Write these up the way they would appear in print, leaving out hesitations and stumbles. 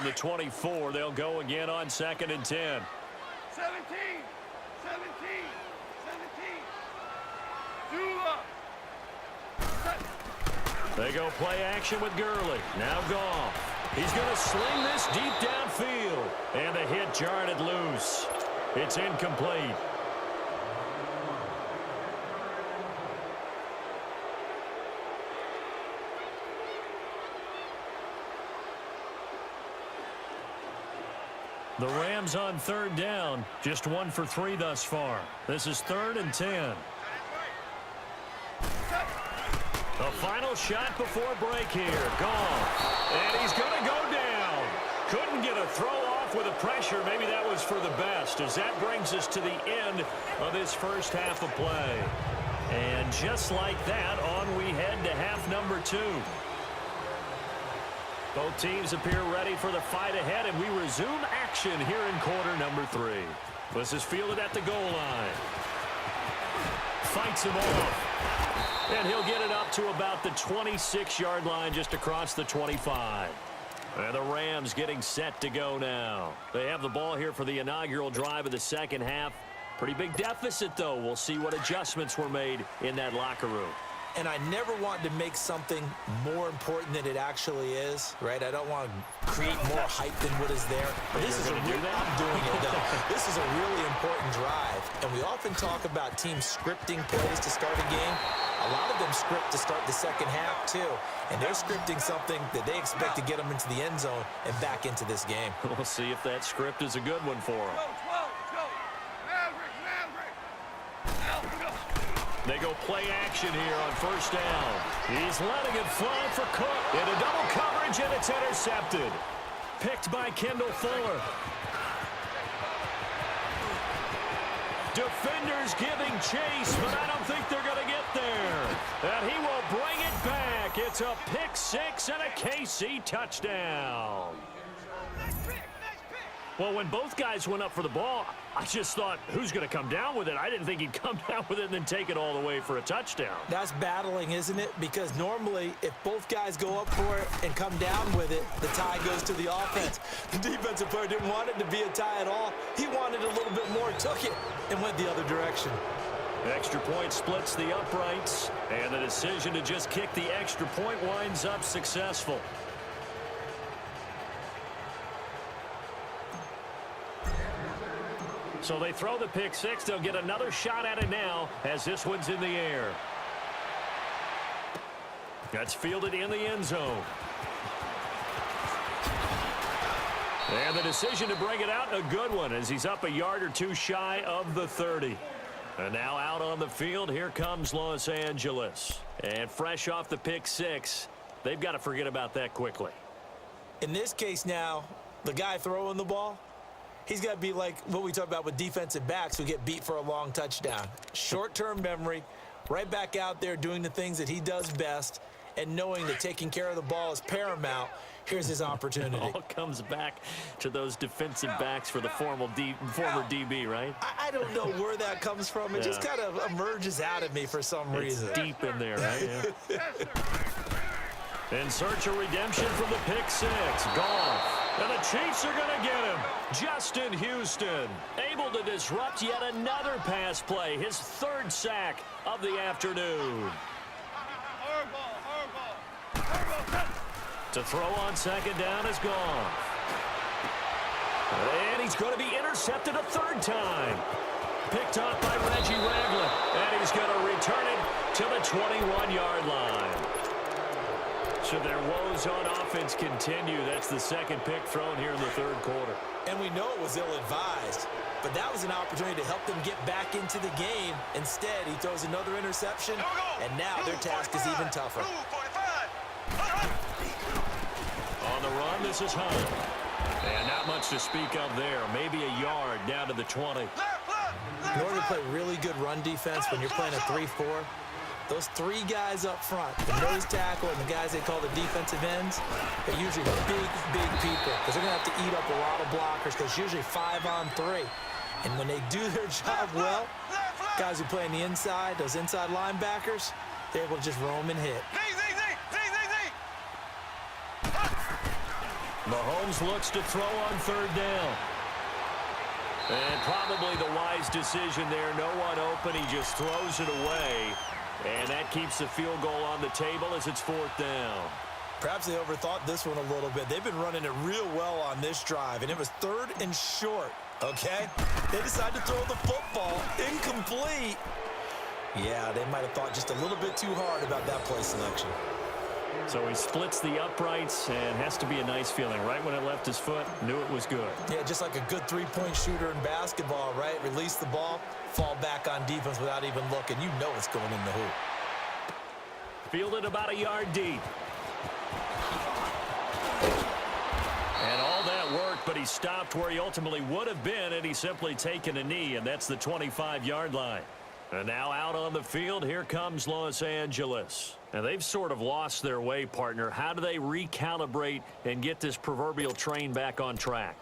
the 24. They'll go again on 2nd and 10. 17. They go play action with Gurley. Now Goff. He's going to sling this deep downfield. And the hit jarred it loose. It's incomplete. The Rams on 3rd down. Just 1 for 3 thus far. This is 3rd and 10. The final shot before break here. Goff. And he's going to go down. Couldn't get a throw off with the pressure. Maybe that was for the best, as that brings us to the end of this first half of play. And just like that, on we head to half number 2. Both teams appear ready for the fight ahead, and we resume action here in quarter number 3. This is fielded at the goal line. Fights him off. And he'll get it up to about the 26-yard line, just across the 25. And the Rams getting set to go now. They have the ball here for the inaugural drive of the second half. Pretty big deficit, though. We'll see what adjustments were made in that locker room. And I never want to make something more important than it actually is, right? I don't want to create more hype than what is there. But this is I'm doing it, though. This is a really important drive. And we often talk about teams scripting plays to start a game. A lot of them script to start the second half, too. And they're scripting something that they expect to get them into the end zone and back into this game. We'll see if that script is a good one for them. They go play action here on 1st down. He's letting it fly for Cook. Into double coverage, and it's intercepted. Picked by Kendall Fuller. Defenders giving chase, but I don't think they're going to get there. And he will bring it back. It's a pick-6 and a KC touchdown. Well, when both guys went up for the ball, I just thought, who's going to come down with it? I didn't think he'd come down with it and then take it all the way for a touchdown. That's battling, isn't it? Because normally, if both guys go up for it and come down with it, the tie goes to the offense. The defensive player didn't want it to be a tie at all. He wanted a little bit more, took it, and went the other direction. Extra point splits the uprights, and the decision to just kick the extra point winds up successful. So they throw the pick-6. They'll get another shot at it now as this one's in the air. That's fielded in the end zone. And the decision to bring it out, a good one, as he's up a yard or two shy of the 30. And now out on the field, here comes Los Angeles. And fresh off the pick-6, they've got to forget about that quickly. In this case now, the guy throwing the ball, he's got to be like what we talk about with defensive backs who get beat for a long touchdown. Short-term memory, right back out there doing the things that he does best, and knowing that taking care of the ball is paramount. Here's his opportunity. It all comes back to those defensive backs for the former DB, right? I don't know where that comes from. It just kind of emerges out of me for some reason. It's deep in there, right? Yeah. In search of redemption from the pick-6. Goff. And the Chiefs are going to get him. Justin Houston able to disrupt yet another pass play. His 3rd sack of the afternoon. To throw on 2nd down is Goff. And he's going to be intercepted a 3rd time. Picked up by Reggie Ragland. And he's going to return it to the 21-yard line. So their woes on offense continue. That's the 2nd pick thrown here in the 3rd quarter. And we know it was ill-advised, but that was an opportunity to help them get back into the game. Instead, he throws another interception, and now their task is even tougher. On the run, this is Hunt. And not much to speak of there. Maybe a yard down to the 20. In order to play really good run defense when you're playing a 3-4, those 3 guys up front, the nose tackle and the guys they call the defensive ends, they're usually big people because they're going to have to eat up a lot of blockers because it's usually 5-on-3. And when they do their job well, guys who play on the inside, those inside linebackers, they're able to just roam and hit. Mahomes looks to throw on third down. And probably the wise decision there. No one open. He just throws it away. And that keeps the field goal on the table as it's fourth down. Perhaps they overthought this one a little bit. They've been running it real well on this drive, and it was third and short, okay? They decided to throw the football incomplete. Yeah, they might have thought just a little bit too hard about that play selection. So he splits the uprights, and has to be a nice feeling. Right when it left his foot, knew it was good. Yeah, just like a good three-point shooter in basketball, right? Release the ball, fall back on defense without even looking. You know it's going in the hoop. Fielded about a yard deep. And all that worked, but he stopped where he ultimately would have been, and he's simply taken a knee, and that's the 25-yard line. And now out on the field, here comes Los Angeles. And they've sort of lost their way, partner. How do they recalibrate and get this proverbial train back on track?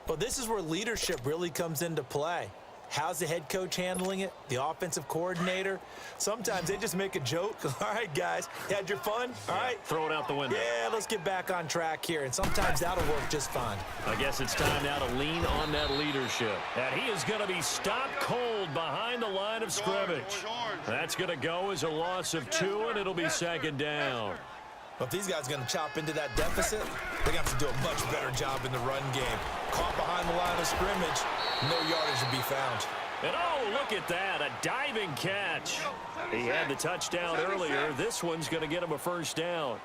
Well, this is where leadership really comes into play. How's the head coach handling it? The offensive coordinator? Sometimes they just make a joke. All right, guys, you had your fun? All right. Throw it out the window. Yeah, let's get back on track here. And sometimes that'll work just fine. I guess it's time now to lean on that leadership. And he is going to be stopped cold behind the line of scrimmage. That's going to go as a loss of 2, and it'll be second down. Well, if these guys are going to chop into that deficit, they're going to have to do a much better job in the run game. Caught behind the line of scrimmage, no yardage to be found. And oh, look at that, a diving catch. He had the touchdown earlier. This one's going to get him a first down.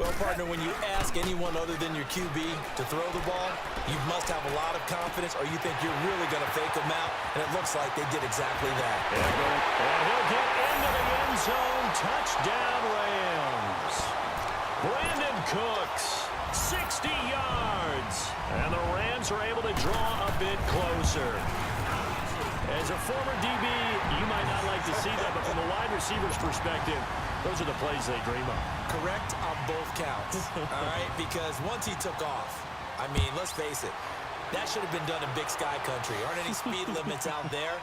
Well, partner, when you ask anyone other than your QB to throw the ball, you must have a lot of confidence, or you think you're really going to fake them out, and it looks like they did exactly that. And he'll get into the end zone. Touchdown, Rams. Brandon Cooks, 60 yards. And the Rams are able to draw a bit closer. As a former DB, you might not like to see that, but from a wide receiver's perspective, those are the plays they dream of. Correct on both counts, all right? Because once he took off, I mean, let's face it, that should have been done in Big Sky Country. Aren't any speed limits out there?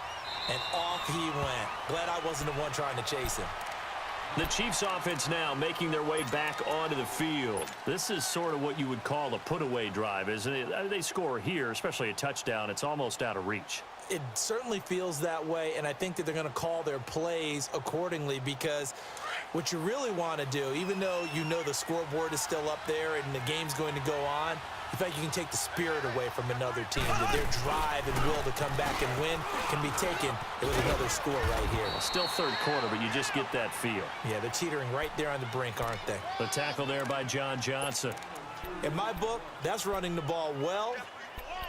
And off he went. Glad I wasn't the one trying to chase him. The Chiefs offense now making their way back onto the field. This is sort of what you would call a put-away drive, isn't it? They score here, especially a touchdown. It's almost out of reach. It certainly feels that way, and I think that they're going to call their plays accordingly, because what you really want to do, even though you know the scoreboard is still up there and the game's going to go on, in fact, you can take the spirit away from another team, that their drive and will to come back and win can be taken with another score right here. Still third quarter, but you just get that feel. Yeah, they're teetering right there on the brink, aren't they? The tackle there by John Johnson. In my book, that's running the ball well,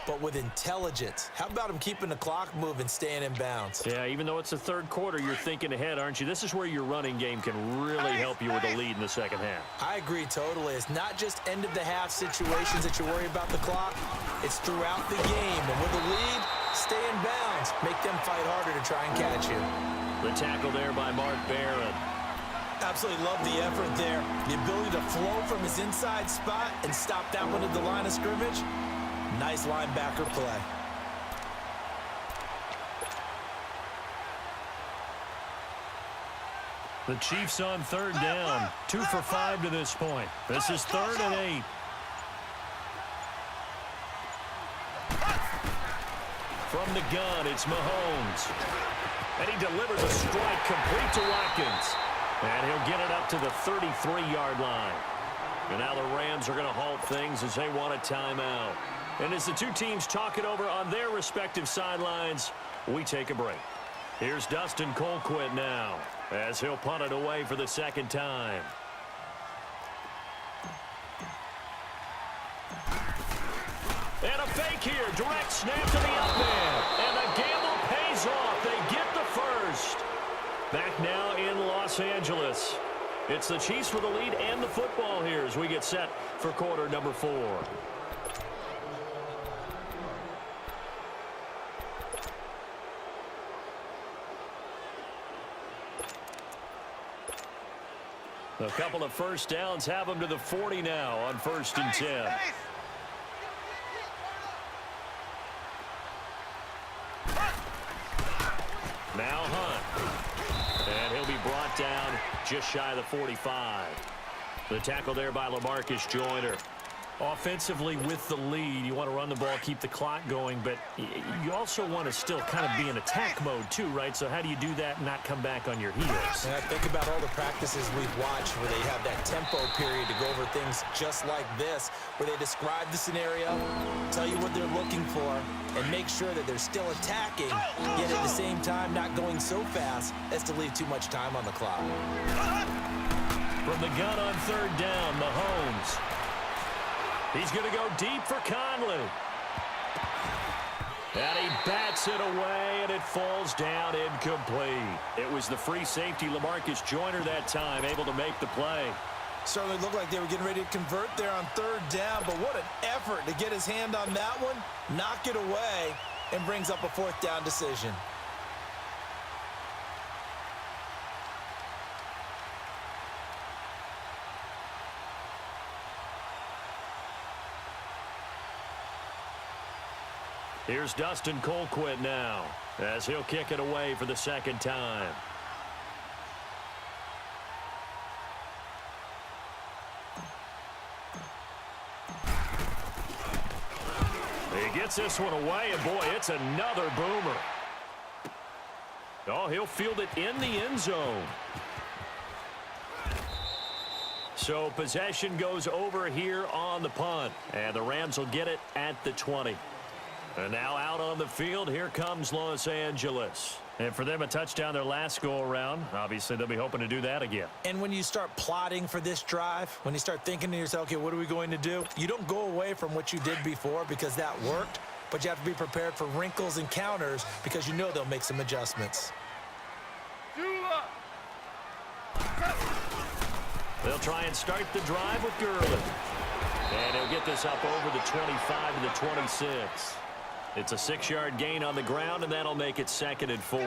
but with intelligence. How about him keeping the clock moving, staying in bounds? Yeah, even though it's the third quarter, you're thinking ahead, aren't you? This is where your running game can really help you with a lead in the second half. I agree totally. It's not just end-of-the-half situations that you worry about the clock. It's throughout the game. And with a lead, stay in bounds. Make them fight harder to try and catch you. The tackle there by Mark Barron. Absolutely love the effort there. The ability to flow from his inside spot and stop that one at the line of scrimmage. Nice linebacker play. The Chiefs on third down. 2 for 5 to this point. This is 3rd and 8. From the gun, it's Mahomes. And he delivers a strike complete to Watkins. And he'll get it up to the 33-yard line. And now the Rams are going to halt things as they want a timeout. And as the two teams talk it over on their respective sidelines, we take a break. Here's Dustin Colquitt now, as he'll punt it away for the second time. And a fake here. Direct snap to the up man. And the gamble pays off. They get the first. Back now in Los Angeles. It's the Chiefs with the lead and the football here as we get set for quarter number 4. A couple of first downs have them to the 40 now on 1st and 10. Now Hunt. And he'll be brought down just shy of the 45. The tackle there by LaMarcus Joyner. Offensively with the lead, you want to run the ball, keep the clock going, but you also want to still kind of be in attack mode too, right? So how do you do that and not come back on your heels? And I think about all the practices we've watched where they have that tempo period to go over things just like this, where they describe the scenario, tell you what they're looking for, and make sure that they're still attacking, yet at the same time not going so fast as to leave too much time on the clock. From the gun on third down, Mahomes. He's going to go deep for Conley. And he bats it away, and it falls down incomplete. It was the free safety, LaMarcus Joyner, that time, able to make the play. Certainly looked like they were getting ready to convert there on third down, but what an effort to get his hand on that one, knock it away, and brings up a fourth down decision. Here's Dustin Colquitt now, as he'll kick it away for the second time. He gets this one away, and boy, it's another boomer. Oh, he'll field it in the end zone. So possession goes over here on the punt, and the Rams will get it at the 20. And now out on the field, here comes Los Angeles. And for them, a touchdown their last go-around. Obviously, they'll be hoping to do that again. And when you start plotting for this drive, when you start thinking to yourself, okay, what are we going to do? You don't go away from what you did before because that worked, but you have to be prepared for wrinkles and counters because you know they'll make some adjustments. They'll try and start the drive with Gurley. And he'll get this up over the 25 to the 26. It's a 6-yard gain on the ground, and that'll make it 2nd and 4.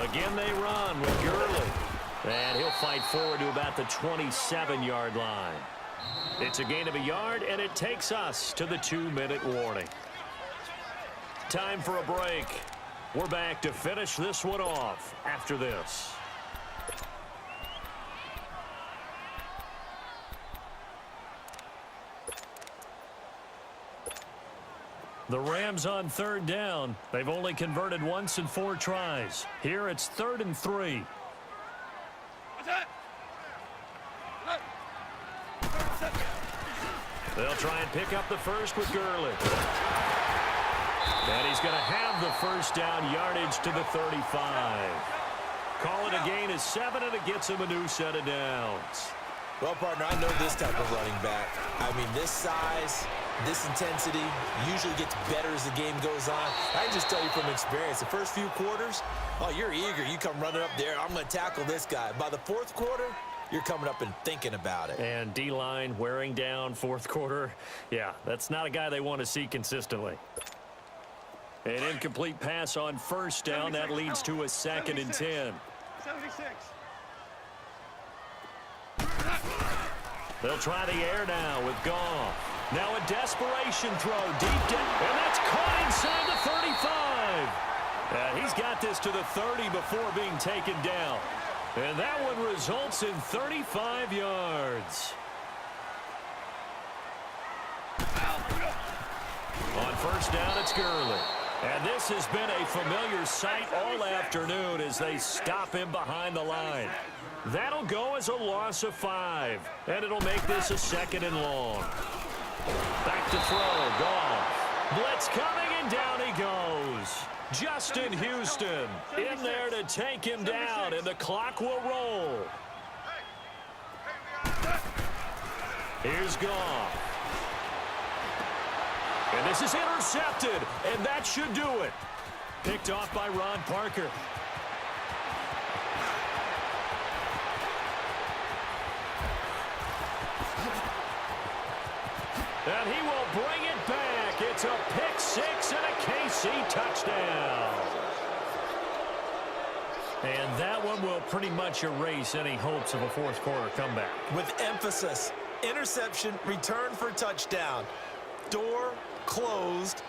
Again, they run with Gurley. And he'll fight forward to about the 27-yard line. It's a gain of a yard, and it takes us to the 2-minute warning. Time for a break. We're back to finish this one off after this. The Rams on third down. They've only converted once in 4 tries. Here it's 3rd and 3. They'll try and pick up the first with Gurley. And he's going to have the first down, yardage to the 35. Call it a gain of 7, and it gets him a new set of downs. Well, partner, I know this type of running back. I mean, this size, this intensity usually gets better as the game goes on. I can just tell you from experience, the first few quarters, oh, you're eager. You come running up there, I'm going to tackle this guy. By the 4th quarter, you're coming up and thinking about it. And D-line wearing down 4th quarter. Yeah, that's not a guy they want to see consistently. An incomplete pass on first down. That leads to a 2nd and 10. 76. They'll try the air now with Goff. Now a desperation throw deep down, and that's caught inside the 35. And he's got this to the 30 before being taken down. And that one results in 35 yards. On first down, it's Gurley. And this has been a familiar sight all afternoon as they stop him behind the line. That'll go as a loss of 5. And it'll make this a 2nd and long. Back to throw. Goff. Blitz coming, and down he goes. Justin Houston in there to take him down, and the clock will roll. Here's Goff. And this is intercepted, and that should do it. Picked off by Ron Parker. And he will bring it back. It's a pick 6 and a KC touchdown. And that one will pretty much erase any hopes of a 4th quarter comeback. With emphasis, interception, return for touchdown. Door closed